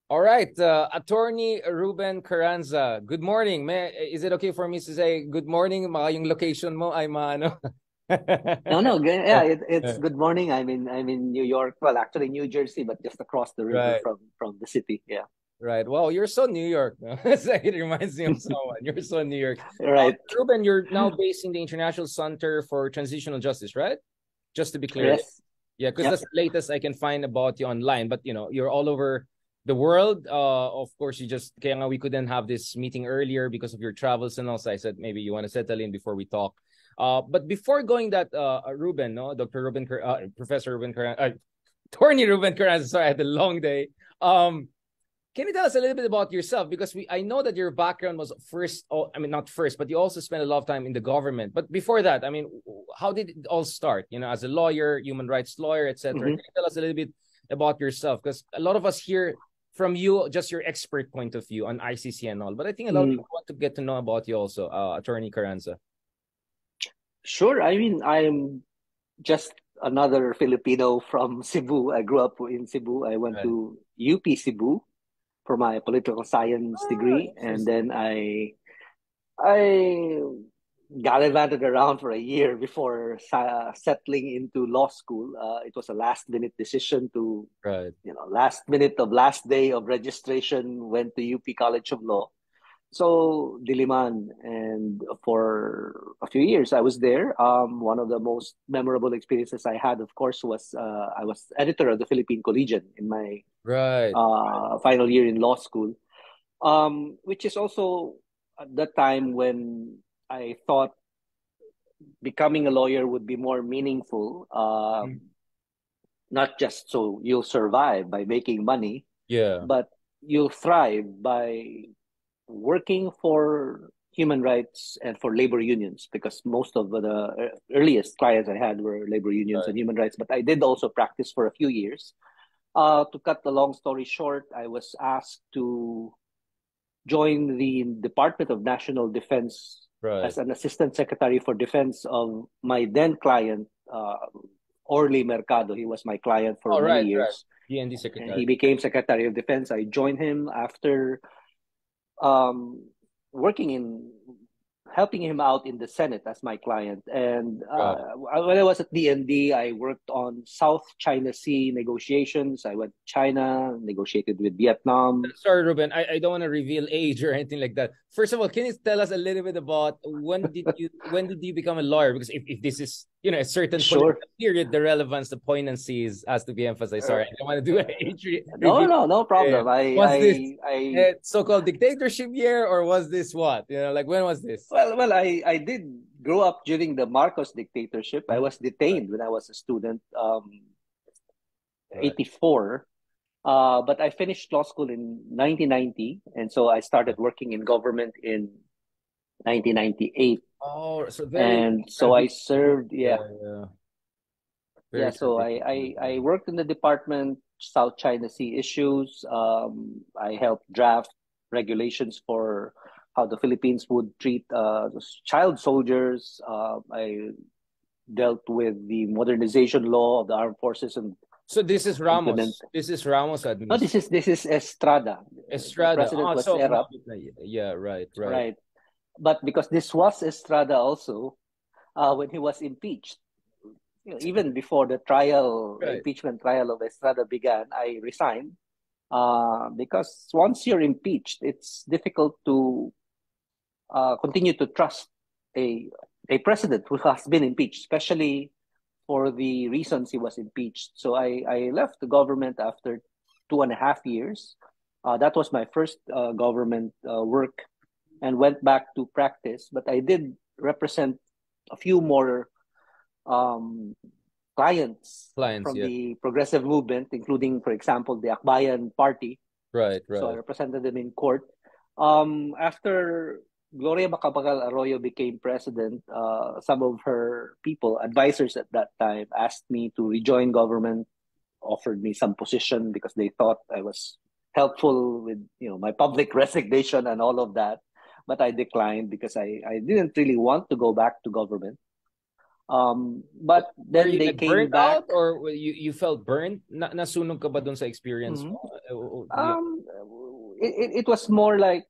All right, Attorney Ruben Carranza. Good morning. Is it okay for me to say good morning? Baka yung location mo ay maano. No, no, yeah, it's good morning. I'm in New York. Well, actually New Jersey, but just across the river Right, from the city. Yeah, right. Wow, you're so New York. No? It's like it reminds me of someone. You're so New York. right. Ruben, you're now based in the International Center for Transitional Justice, right? Just to be clear. Yes. Yeah, because Yep. that's the latest I can find about you online. But you're all over the world. Of course, kaya nga we couldn't have this meeting earlier because of your travels and also I said maybe you want to settle in before we talk. But before going that, Ruben, no, Dr. Ruben, Professor Ruben, Attorney Ruben Carranza. Sorry, I had a long day. Um, can you tell us a little bit about yourself? Because I know that your background was first, oh, I mean, not first, but you also spent a lot of time in the government. But before that, I mean, how did it all start? As a lawyer, human rights lawyer, etc. hmm Can you tell us a little bit about yourself? Because a lot of us hear from you just your expert point of view on ICC and all. But I think a lot of Mm, people want to get to know about you also, Attorney Carranza. sure. I mean, I'm just another Filipino from Cebu. I grew up in Cebu. I went Right. to UP Cebu for my political science Ah, degree, and interesting. then I gallivanted around for a year before settling into law school. It was a last minute decision to, Right. last minute of last day of registration, went to UP College of Law. So Diliman, and for a few years I was there. One of the most memorable experiences I had, of course, was I was editor of the Philippine Collegian in my Right. final year in law school, which is also at the time when I thought becoming a lawyer would be more meaningful. Mm. Not just so you'll survive by making money, Yeah. but you'll thrive by working for human rights and for labor unions, because most of the earliest clients I had were labor unions Right. and human rights. But I did also practice for a few years. To cut the long story short, I was asked to join the Department of National Defense Right. as an Assistant Secretary for Defense of my then client, Orly Mercado. He was my client for All many right. Right. years, DND and secretary. he became Secretary of Defense. I joined him after um, working in helping him out in the Senate as my client. And Right. when I was at DND, I worked on South China Sea negotiations. I went to China, negotiated with Vietnam. Sorry, Ruben. I don't want to reveal age or anything like that. First of all, can you tell us a little bit about when did you become a lawyer? Because if this is a certain Sure. political period, the relevance, the poignancy has to be emphasized. Sorry, I don't want to do an age No, reveal. no, no problem. Was this I so-called dictatorship year or was this what? Like when was this? well, I did grow up during the Marcos dictatorship. I Mm. was Right, detained when I was a student, right. 84. But I finished law school in 1990, and so I started working in government in 1998. Oh, so very And so I transition. served, Yeah, yeah, yeah. yeah. Very So transition. I worked in the department, South China Sea issues. I helped draft regulations for how the Philippines would treat child soldiers. I dealt with the modernization law of the armed forces and So this is implement. Ramos. This is Ramos No, administration. this is Estrada. The Estrada. president Ah, was so Erap, yeah, right, right. right? But because this was Estrada also, when he was impeached, even before the Right. impeachment trial of Estrada began, I resigned because once you're impeached, it's difficult to continue to trust a a president who has been impeached, especially for the reasons he was impeached. So I left the government after 2.5 years. That was my first government work, and went back to practice. But I did represent a few more um, clients Clients, from yeah. the progressive movement, including, for example, the Akbayan Party. Right, So I right. represented them in court. After Gloria Macapagal Arroyo became president, some of her people, advisors at that time, asked me to rejoin government, offered me some position because they thought I was helpful with my public resignation and all of that. But I declined because I didn't really want to go back to government. But Were then you they like came burnt back. out or you felt burnt? Nasunog ka ba dun sa experience Mhm. mo? Um, Yeah. it was more like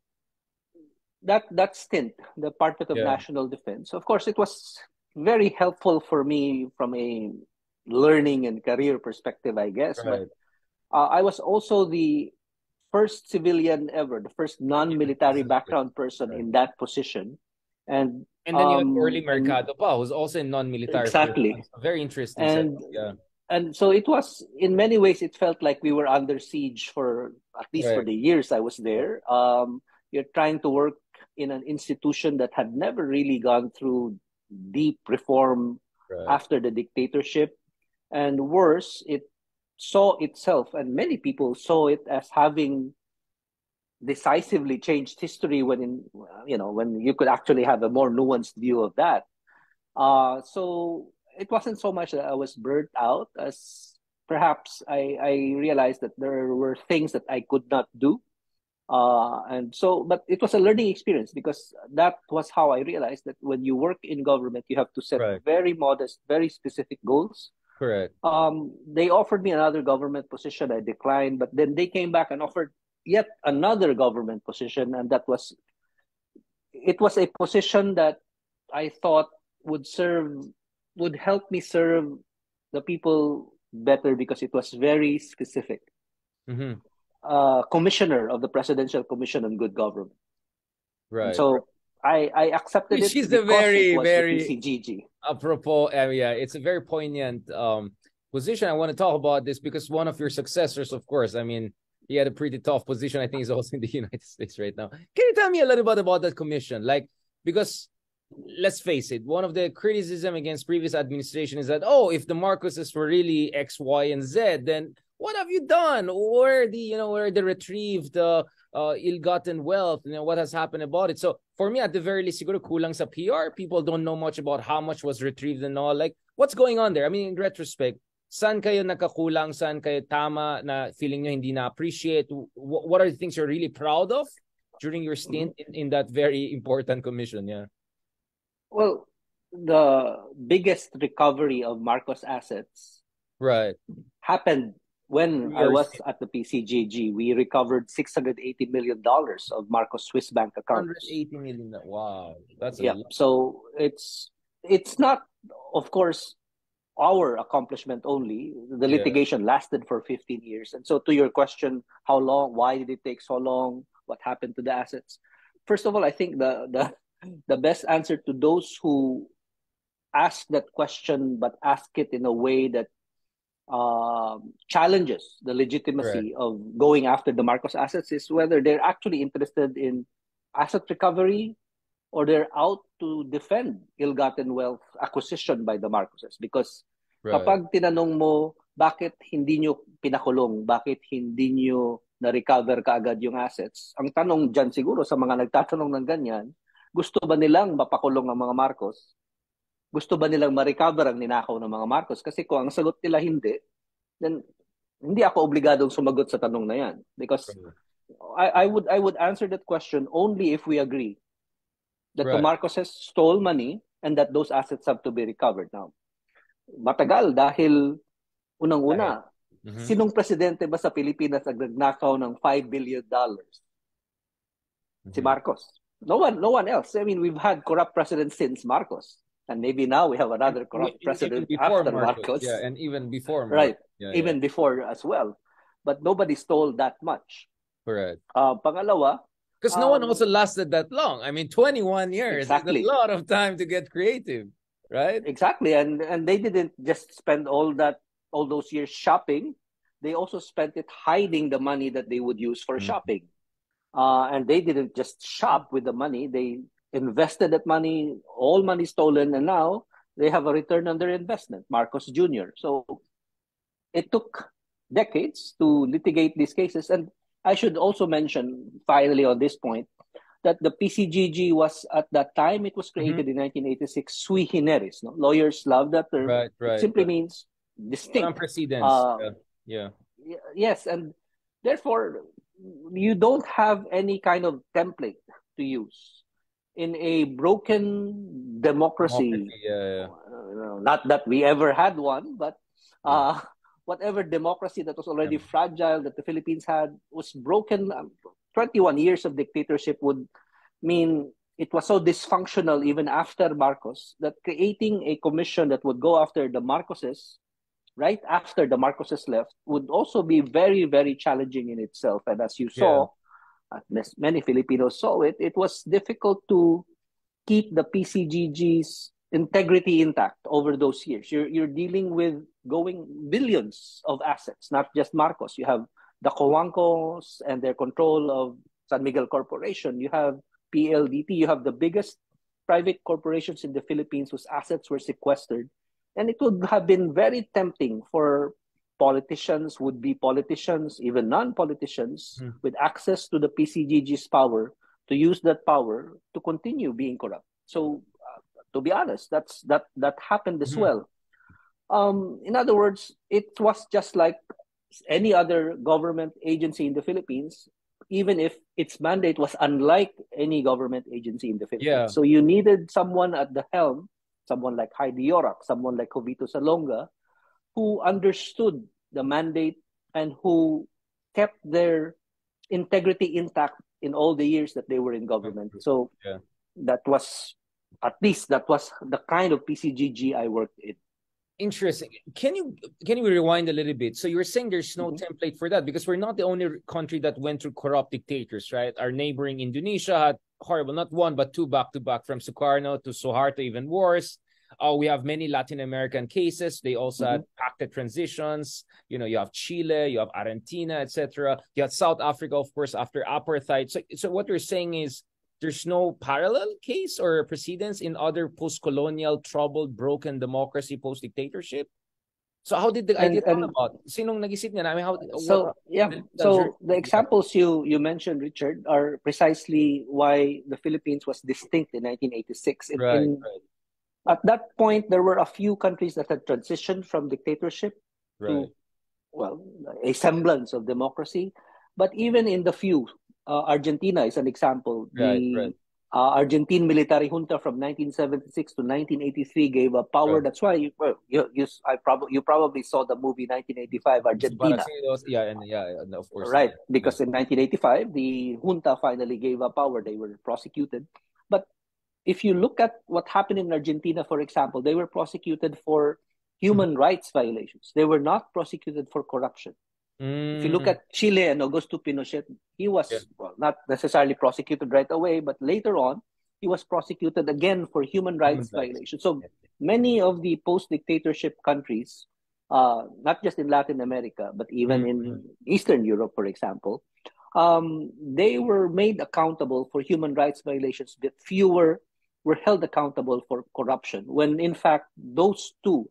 that stint, the Department of Yeah. National Defense. Of course, it was very helpful for me from a learning and career perspective, I guess. Right. But I was also the first civilian ever, the first non-military background person Right. in that position. And then you have Orly Mercado pa, who's also a non-military exactly. person. Very interesting. And yeah. And so it was, in many ways, it felt like we were under siege for at least for Right. the years I was there. You're trying to work in an institution that had never really gone through deep reform after the dictatorship. And worse, it saw itself, and many people saw it as having decisively changed history when you could actually have a more nuanced view of that. So it wasn't so much that I was burnt out as perhaps I realized that there were things that I could not do. But it was a learning experience because that was how I realized that when you work in government, you have to set very modest, very specific goals. Correct. They offered me another government position. I declined, but then they came back and offered yet another government position. And it was a position that I thought would help me serve the people better because it was very specific. Mm-hmm. Commissioner of the Presidential Commission on Good Government. Right. And so I accepted it because it was very the PCGG. Apropos, yeah, it's a very poignant position. I want to talk about this because one of your successors, of course, I mean, he had a pretty tough position. I think he's also in the United States right now. Can you tell me a little bit about that commission? Like, because let's face it, one of the criticism against previous administration is that, if the Marcoses were really X, Y, and Z, then what have you done? Where the retrieved ill-gotten wealth? What has happened about it? So for me, at the very least, siguro kulang sa PR. People don't know much about how much was retrieved and all. Like, what's going on there? I mean, in retrospect, saan kayo nakakulang? Saan kayo tama na feeling nyo hindi na-appreciate? What are the things you're really proud of during your stint in that very important commission? Yeah. Well, the biggest recovery of Marcos assets happened when I was at the PCGG. We recovered $680 million of Marcos Swiss bank accounts. $180 million. Wow. That's a lot. So it's not, of course, our accomplishment only. The litigation lasted for 15 years. And so to your question, how long, why did it take so long? What happened to the assets? First of all, I think the best answer to those who ask that question but ask it in a way that challenges the legitimacy of going after the Marcos assets is whether they're actually interested in asset recovery or they're out to defend ill-gotten wealth acquisition by the Marcoses. Because kapag tinanong mo, bakit hindi nyo pinakulong, bakit hindi nyo na-recover kaagad yung assets, ang tanong dyan siguro sa mga nagtatanong ng ganyan, gusto ba nilang mapakulong ang mga Marcos? Gusto ba nilang ma-recover ang ninakaw ng mga Marcos? Kasi kung ang sagot nila hindi, then hindi ako obligadong sumagot sa tanong na yan. Because I would answer that question only if we agree that the Marcoses stole money and that those assets have to be recovered. Now, matagal dahil unang-una, sinong presidente ba sa Pilipinas ang nagnakaw ng $5 billion? Si Marcos. No one else. I mean, we've had corrupt presidents since Marcos. And maybe now we have another corrupt president after Marcos. Yeah, and even before Marcos. Right. Even before as well. But nobody stole that much. Correct. Pangalawa, because no one also lasted that long. I mean, 21 years. Exactly. Is a lot of time to get creative, right? Exactly. And they didn't just spend all those years shopping. They also spent it hiding the money that they would use for shopping. And they didn't just shop with the money. They invested that money, all money stolen, and now they have a return on their investment, Marcos Jr. So it took decades to litigate these cases. And I should also mention, finally on this point, that the PCGG was, at that time, it was created in 1986, sui generis. No? Lawyers love that term. It simply means distinct. Precedence. Yes, and therefore, you don't have any kind of template to use. In a broken democracy, not that we ever had one, but whatever democracy that was already fragile that the Philippines had was broken 21 years of dictatorship would mean it was so dysfunctional even after Marcos that creating a commission that would go after the Marcoses right after the Marcoses left would also be very, very challenging in itself. And as you saw, as many Filipinos saw it, it was difficult to keep the PCGG's integrity intact over those years. You're dealing with going billions of assets, not just Marcos. You have the Coancos and their control of San Miguel Corporation. You have PLDT. You have the biggest private corporations in the Philippines whose assets were sequestered. And it would have been very tempting for politicians, would-be politicians, even non-politicians, with access to the PCGG's power, to use that power to continue being corrupt. So, to be honest, that happened as well. In other words, it was just like any other government agency in the Philippines, even if its mandate was unlike any government agency in the Philippines. Yeah. So you needed someone at the helm, someone like Heidi Yorak, someone like Jovito Salonga, who understood the mandate and who kept their integrity intact in all the years that they were in government. So that was, at least that was the kind of PCGG I worked in. Interesting. Can you rewind a little bit? So you were saying there's no template for that because we're not the only country that went through corrupt dictators, right? Our neighboring Indonesia had horrible, not one, but two back-to-back, from Sukarno to Suharto, even worse. We have many Latin American cases. They also had pacted transitions. You know, you have Chile, you have Argentina, etc. You have South Africa, of course, after apartheid. So what you're saying is there's no parallel case or precedence in other post-colonial, troubled, broken democracy post-dictatorship? So how did the idea come about? Sinong nag-isip niya? I mean, So the examples you mentioned, Richard, are precisely why the Philippines was distinct in 1986. At that point, there were a few countries that had transitioned from dictatorship to, well, a semblance of democracy. But even in the few, Argentina is an example. The Argentine military junta from 1976 to 1983 gave a power. That's why you probably saw the movie 1985 Argentina. And of course. Right, because in 1985, the junta finally gave up power. They were prosecuted. But if you look at what happened in Argentina, for example, they were prosecuted for human rights violations. They were not prosecuted for corruption. If you look at Chile and Augusto Pinochet, he was not necessarily prosecuted right away, but later on, he was prosecuted again for human rights violations. So many of the post-dictatorship countries, not just in Latin America, but even in Eastern Europe, for example, they were made accountable for human rights violations, but fewer were held accountable for corruption, when in fact those two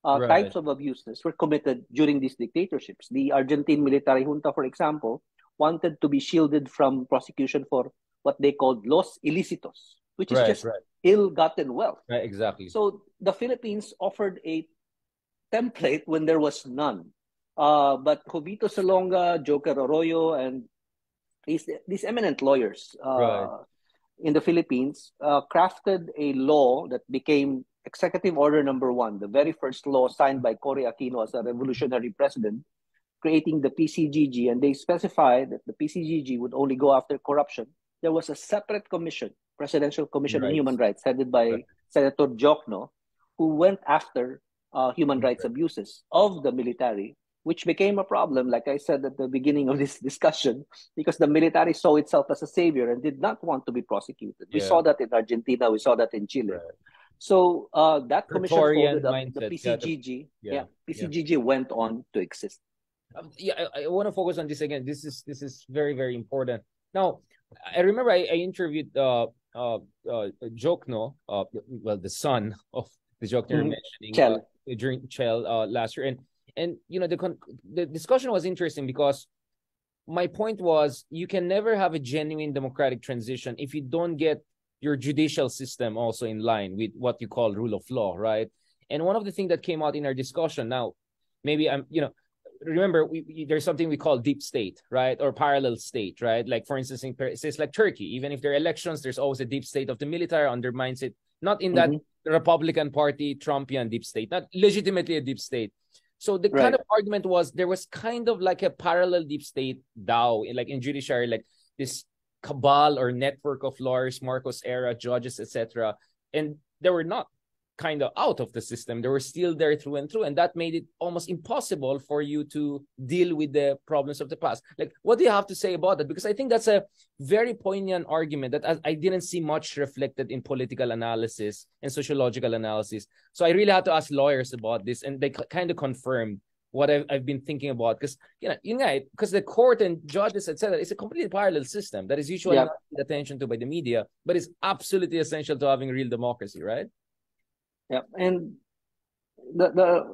types of abuses were committed during these dictatorships. The Argentine military junta, for example, wanted to be shielded from prosecution for what they called los ilícitos, which is just ill-gotten wealth. Exactly. So the Philippines offered a template when there was none. But Jovito Salonga, Joker Arroyo, and these eminent lawyers in the Philippines crafted a law that became Executive Order Number 1, the very first law signed by Cory Aquino as a revolutionary president, creating the PCGG, and they specified that the PCGG would only go after corruption. There was a separate commission, Presidential Commission on Human Rights, headed by Senator Jokno, who went after human rights abuses of the military, which became a problem, like I said at the beginning of this discussion, because the military saw itself as a savior and did not want to be prosecuted. We saw that in Argentina, we saw that in Chile. So that commission folded up, the PCGG. PCGG went on to exist. I want to focus on this again. This is very, very important. Now, I remember I interviewed Jokno, well, the son of the Jokno you're mentioning, during Chel last year, and you know the discussion was interesting because my point was you can never have a genuine democratic transition if you don't get your judicial system also in line with what you call rule of law, right? And one of the things that came out in our discussion, now, maybe remember, there's something we call deep state, right? Or parallel state, right? Like, for instance, in states like Turkey, even if there are elections, there's always a deep state of the military undermines it. Not in that Republican Party, Trumpian deep state, not legitimately a deep state. So the kind of argument was there was kind of like a parallel deep state DAO, like in judiciary, like this cabal or network of lawyers, Marcos era judges, etc., and they were not kind of out of the system. They were still there through and through, and that made it almost impossible for you to deal with the problems of the past. Like, what do you have to say about that? Because I think that's a very poignant argument that I didn't see much reflected in political analysis and sociological analysis. So I really had to ask lawyers about this, and they kind of confirmed what I've been thinking about, because because the court and judges, etc., is a completely parallel system that is usually not paid attention to by the media, but is absolutely essential to having real democracy, right? Yeah, and the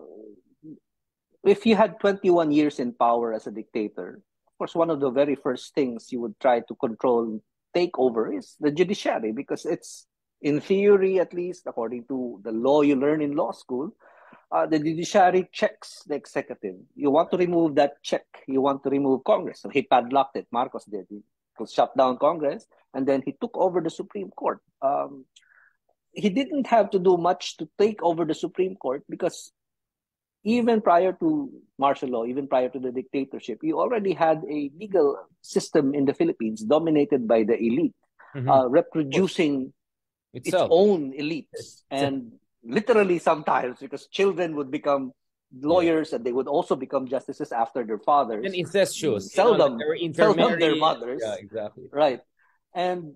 if you had 21 years in power as a dictator, of course, one of the very first things you would try to control, take over, is the judiciary, because it's, in theory, at least according to the law you learn in law school, the judiciary checks the executive. You want to remove that check. You want to remove Congress. So he padlocked it. Marcos did. He shut down Congress, and then he took over the Supreme Court. He didn't have to do much to take over the Supreme Court, because even prior to martial law, even prior to the dictatorship, you already had a legal system in the Philippines dominated by the elite, reproducing its own elites. And literally sometimes, because children would become lawyers and they would also become justices after their fathers. And incestuous. Seldom their mothers. Yeah, exactly. Right. And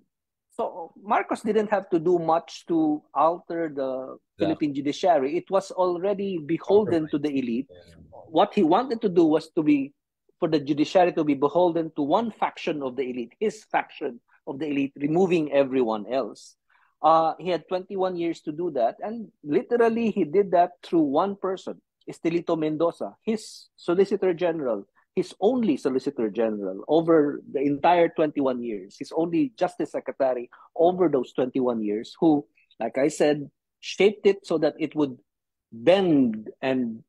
so Marcos didn't have to do much to alter the Philippine judiciary. It was already beholden to the elite. What he wanted to do was for the judiciary to be beholden to one faction of the elite, his faction of the elite, removing everyone else. He had 21 years to do that, and literally he did that through one person, Estelito Mendoza, his Solicitor General, his only Solicitor General over the entire 21 years, his only Justice Secretary over those 21 years, who, like I said, shaped it so that it would bend and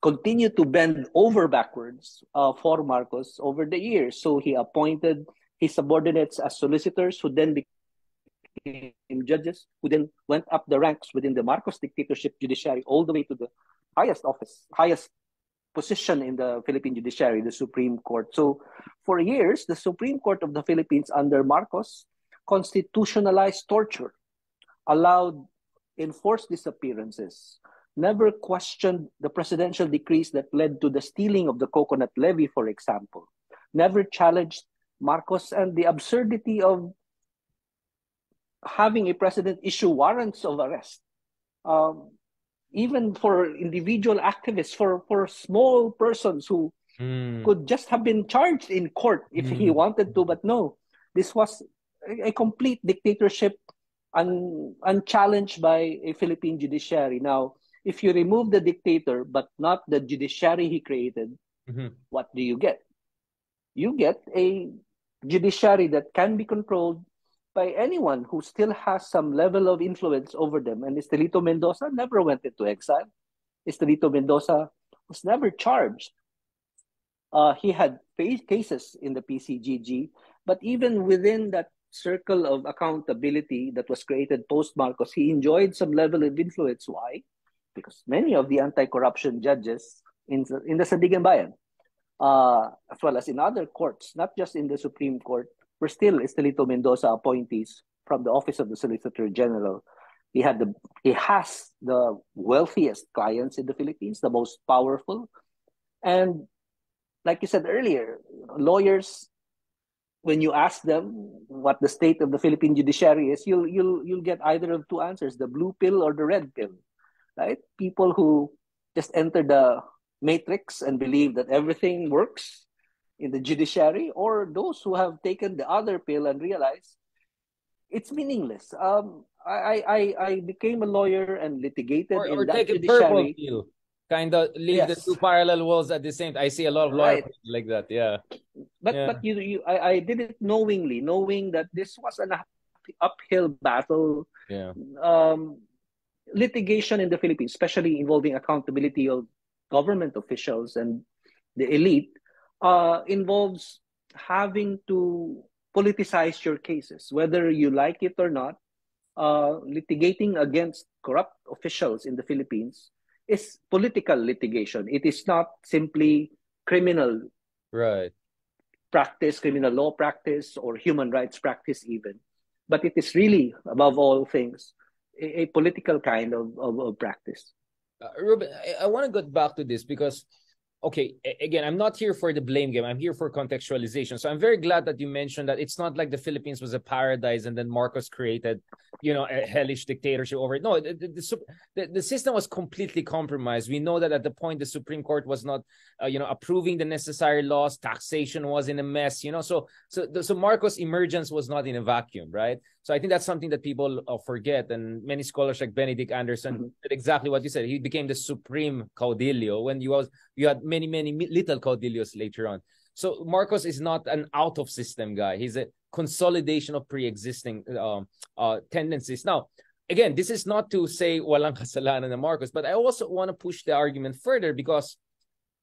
continue to bend over backwards for Marcos over the years. So he appointed his subordinates as solicitors, who then became judges, who then went up the ranks within the Marcos dictatorship judiciary all the way to the highest office, highest position in the Philippine judiciary, the Supreme Court. So for years, the Supreme Court of the Philippines under Marcos constitutionalized torture, allowed enforced disappearances, never questioned the presidential decrees that led to the stealing of the coconut levy, for example, never challenged Marcos and the absurdity of having a president issue warrants of arrest. Even for individual activists, for small persons who could just have been charged in court if he wanted to, but no, this was a complete dictatorship, unchallenged by a Philippine judiciary. Now, if you remove the dictator but not the judiciary he created, what do you get? You get a judiciary that can be controlled by anyone who still has some level of influence over them. And Estelito Mendoza never went into exile. Estelito Mendoza was never charged. He had cases in the PCGG, but even within that circle of accountability that was created post-Marcos, he enjoyed some level of influence. Why? Because many of the anti-corruption judges in the Sandigan Bayan, as well as in other courts, not just in the Supreme Court, were still Estelito Mendoza appointees from the Office of the Solicitor General. He has the wealthiest clients in the Philippines, the most powerful. And like you said earlier, lawyers, when you ask them what the state of the Philippine judiciary is, you'll get either of two answers: the blue pill or the red pill. Right? People who just enter the matrix and believe that everything works in the judiciary, or those who have taken the other pill and realize it's meaningless. I became a lawyer and litigated in that take judiciary. A purple pill. Kind of leave the two parallel worlds at the same time. I see a lot of lawyers like that. Yeah. But I did it knowingly, knowing that this was an uphill battle. Yeah. Litigation in the Philippines, especially involving accountability of government officials and the elite, involves having to politicize your cases, whether you like it or not. Litigating against corrupt officials in the Philippines is political litigation. It is not simply criminal practice, criminal law practice, or human rights practice even. But it is really, above all things, a political kind of practice. Ruben, I want to get back to this because, okay, again, I'm not here for the blame game. I'm here for contextualization. So I'm very glad that you mentioned that it's not like the Philippines was a paradise and then Marcos created, a hellish dictatorship over it. No, the system was completely compromised. We know that at the point the Supreme Court was not, approving the necessary laws. Taxation was in a mess. So Marcos' emergence was not in a vacuum, right? So I think that's something that people forget, and many scholars like Benedict Anderson did exactly what you said. He became the supreme caudillo when you had many little caudillos later on. So Marcos is not an out of system guy. He's a consolidation of pre-existing tendencies. Now, again, this is not to say walang kasalanan na Marcos, but I also want to push the argument further because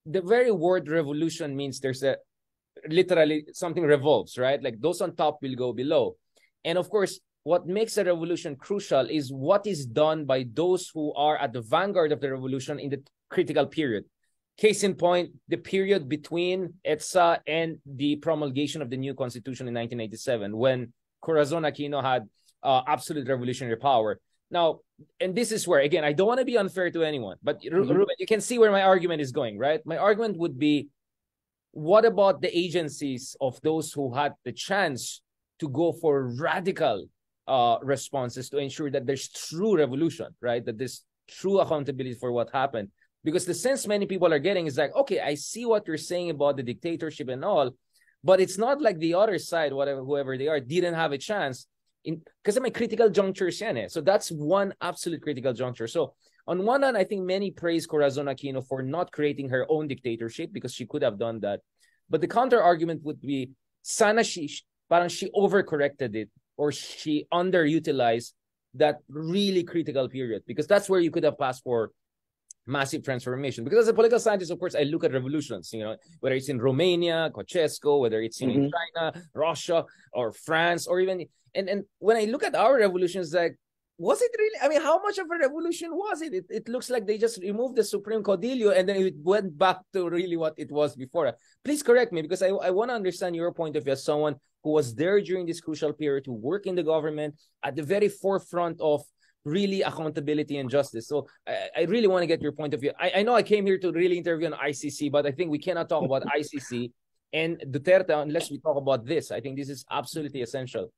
the very word revolution means there's literally something revolves, right? Like those on top will go below. And of course, what makes a revolution crucial is what is done by those who are at the vanguard of the revolution in the critical period. Case in point, the period between EDSA and the promulgation of the new constitution in 1987, when Corazon Aquino had absolute revolutionary power. Now, and this is where, again, I don't want to be unfair to anyone, but Ruben, you can see where my argument is going, right? My argument would be, what about the agencies of those who had the chance to go for radical responses to ensure that there's true revolution, right? That there's true accountability for what happened. Because the sense many people are getting is like, okay, I see what you're saying about the dictatorship and all, but it's not like the other side, whoever they are, didn't have a chance. Because of my critical junctures yan eh. So that's one absolute critical juncture. So on one hand, I think many praise Corazon Aquino for not creating her own dictatorship because she could have done that. But the counter argument would be, sana she overcorrected it, or she underutilized that really critical period, because that's where you could have passed for massive transformation. Because as a political scientist, of course, I look at revolutions, whether it's in Romania, Ceausescu, whether it's in China, Russia, or France, or even, and when I look at our revolutions, like, was it really, I mean, how much of a revolution was it? It looks like they just removed the Supreme Caudillo and then it went back to really what it was before. Please correct me, because I want to understand your point of view as someone who was there during this crucial period, to work in the government at the very forefront of really accountability and justice. So I really want to get your point of view. I know I came here to really interview on ICC, but I think we cannot talk about ICC and Duterte unless we talk about this. I think this is absolutely essential.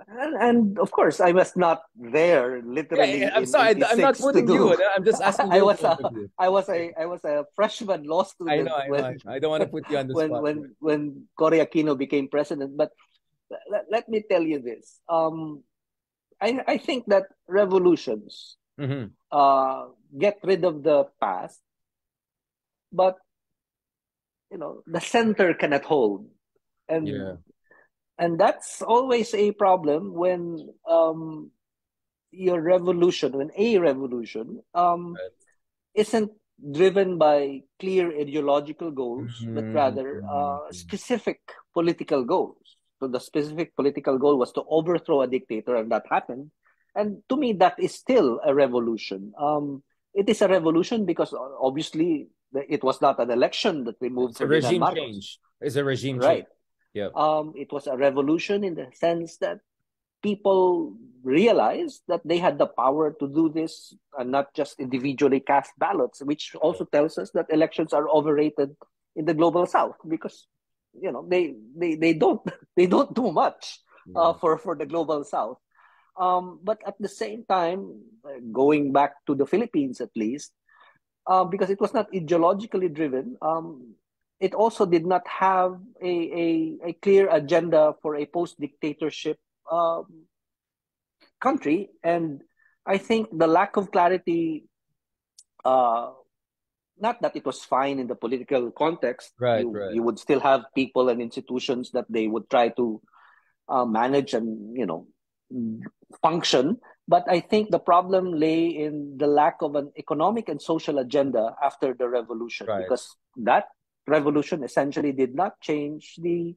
And of course, I was not there literally. Yeah, I'm sorry, I'm not putting you. I'm just asking you. I was a freshman law student. I know. I don't want to put you on the spot. When Cory Aquino became president. But let me tell you this. I think that revolutions get rid of the past, but the center cannot hold, and that's always a problem when a revolution isn't driven by clear ideological goals, but rather specific political goals. So the specific political goal was to overthrow a dictator, and that happened. And to me, that is still a revolution. It is a revolution because obviously it was not an election that removed a regime change. It's a regime change. Yeah. It was a revolution in the sense that people realized that they had the power to do this and not just individually cast ballots, which also tells us that elections are overrated in the global South because they don't do much for the global South. But at the same time, going back to the Philippines at least, because it was not ideologically driven, it also did not have a clear agenda for a post-dictatorship country. And I think the lack of clarity, not that it was fine in the political context, you would still have people and institutions that they would try to manage and function. But I think the problem lay in the lack of an economic and social agenda after the revolution, because that revolution essentially did not change the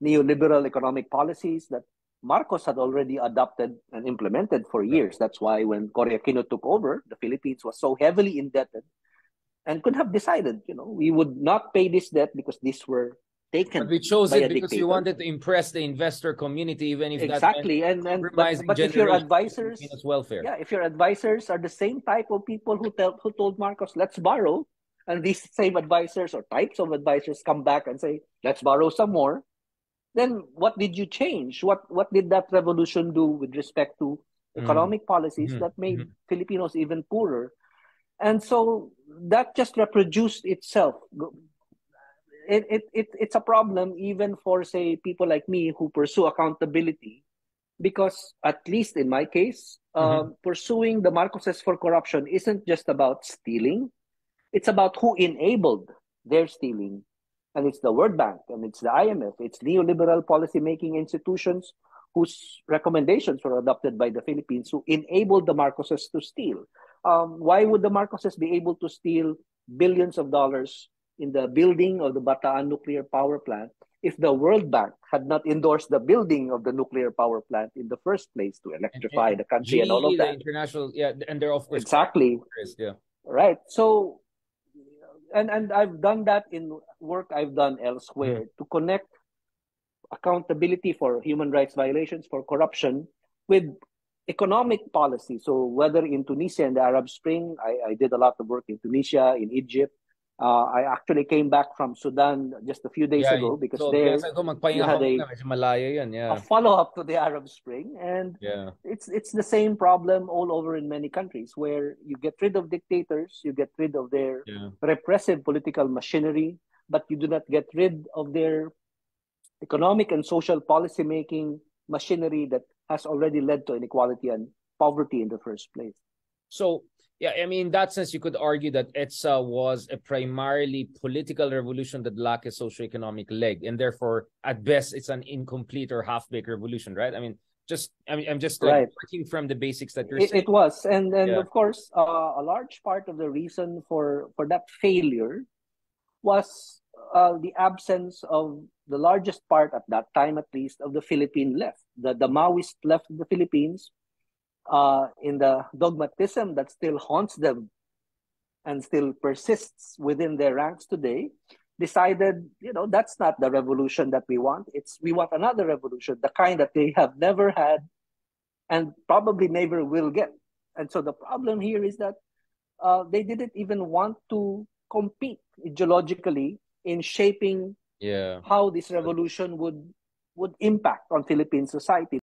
neoliberal economic policies that Marcos had already adopted and implemented for years. That's why when Cory Aquino took over, the Philippines was so heavily indebted and could have decided, we would not pay this debt because these were taken But we chose by it a because we dictator. wanted to impress the investor community, even if that meant Exactly. compromising But if your generations of advisors, Filipinos' welfare. yeah, if your advisors are the same type of people who told Marcos, let's borrow, and these same advisors or types of advisors come back and say, let's borrow some more, then what did you change? What did that revolution do with respect to economic policies that made Filipinos even poorer? And so that just reproduced itself. It's a problem even for, say, people like me who pursue accountability, because at least in my case, pursuing the Marcoses for corruption isn't just about stealing. It's about who enabled their stealing. And it's the World Bank, and it's the IMF, it's neoliberal policy-making institutions whose recommendations were adopted by the Philippines who enabled the Marcoses to steal. Why would the Marcoses be able to steal billions of dollars in the building of the Bataan nuclear power plant if the World Bank had not endorsed the building of the nuclear power plant in the first place to electrify the country and all of GE, the that? international, yeah, and they're of course Exactly. yeah. Right. So, and I've done that in work I've done elsewhere to connect accountability for human rights violations, for corruption, with economic policy. So whether in Tunisia and the Arab Spring, I did a lot of work in Tunisia, in Egypt. I actually came back from Sudan just a few days ago because so there you had a follow-up to the Arab Spring, and it's the same problem all over in many countries where you get rid of dictators, you get rid of their repressive political machinery, but you do not get rid of their economic and social policy making machinery that has already led to inequality and poverty in the first place. So, yeah, I mean, in that sense, you could argue that EDSA was a primarily political revolution that lacked a socioeconomic leg, and therefore, at best, it's an incomplete or half-baked revolution, right? I mean, I'm just like working from the basics that you're saying. It was, and of course, a large part of the reason for that failure was the absence of the largest part at that time, at least, of the Philippine left, the Maoist left of the Philippines, in the dogmatism that still haunts them and still persists within their ranks today, decided, that's not the revolution that we want. We want another revolution, the kind that they have never had and probably never will get. And so the problem here is that they didn't even want to compete ideologically in shaping how this revolution would impact on Philippine society.